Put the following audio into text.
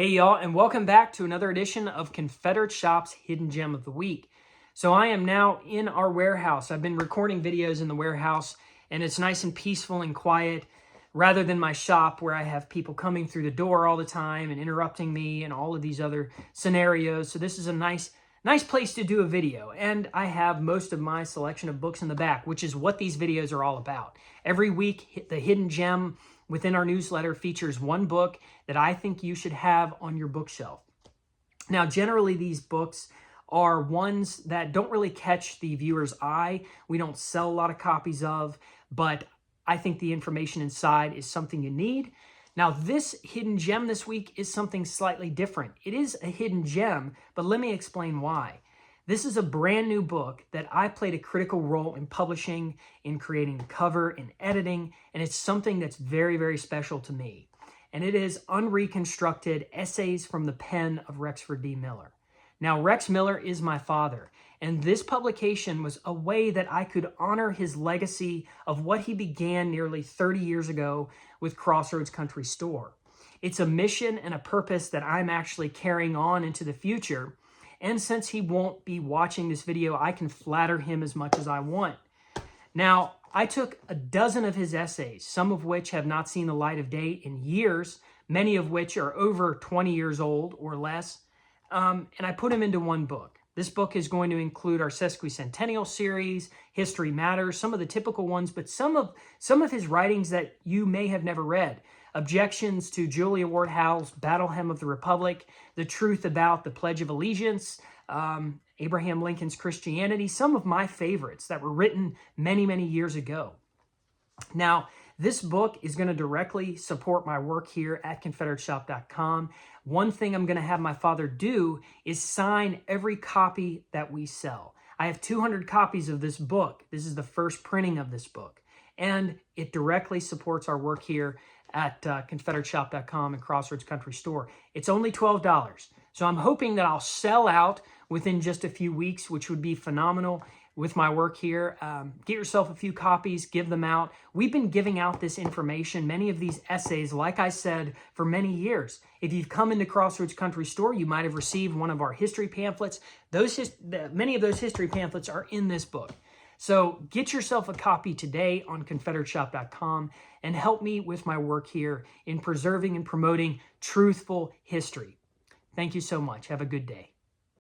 Hey y'all, and welcome back to another edition of Confederate Shop's Hidden Gem of the Week. So I am now in our warehouse. I've been recording videos in the warehouse, and it's nice and peaceful and quiet, rather than my shop where I have people coming through the door all the time and interrupting me and all of these other scenarios. So this is a nice place to do a video, and I have most of my selection of books in the back, which is what these videos are all about. Every week, the Hidden Gem within our newsletter features one book that I think you should have on your bookshelf. Now, generally, these books are ones that don't really catch the viewer's eye. We don't sell a lot of copies of, but I think the information inside is something you need. Now, this hidden gem this week is something slightly different. It is a hidden gem, but let me explain why. This is a brand new book that I played a critical role in publishing, in creating the cover, in editing, and it's something that's very, very special to me. And it is Unreconstructed Essays from the Pen of Rexford D. Miller. Now, Rex Miller is my father, and this publication was a way that I could honor his legacy of what he began nearly 30 years ago with Crossroads Country Store. It's a mission and a purpose that I'm actually carrying on into the future. And since he won't be watching this video, I can flatter him as much as I want. Now, I took a dozen of his essays, some of which have not seen the light of day in years, many of which are over 20 years old or less, and I put them into one book. This book is going to include our sesquicentennial series, History Matters, some of the typical ones, but some of his writings that you may have never read. Objections to Julia Ward Howe's Battle Hymn of the Republic, The Truth About the Pledge of Allegiance, Abraham Lincoln's Christianity, some of my favorites that were written many, many years ago. Now, this book is going to directly support my work here at ConfederateShop.com. One thing I'm going to have my father do is sign every copy that we sell. I have 200 copies of this book. This is the first printing of this book, and it directly supports our work here at ConfederateShop.com and Crossroads Country Store. It's only $12. So I'm hoping that I'll sell out within just a few weeks, which would be phenomenal with my work here. Get yourself a few copies, give them out. We've been giving out this information, many of these essays, like I said, for many years. If you've come into Crossroads Country Store, you might have received one of our history pamphlets. Many of those history pamphlets are in this book. So get yourself a copy today on ConfederateShop.com and help me with my work here in preserving and promoting truthful history. Thank you so much. Have a good day.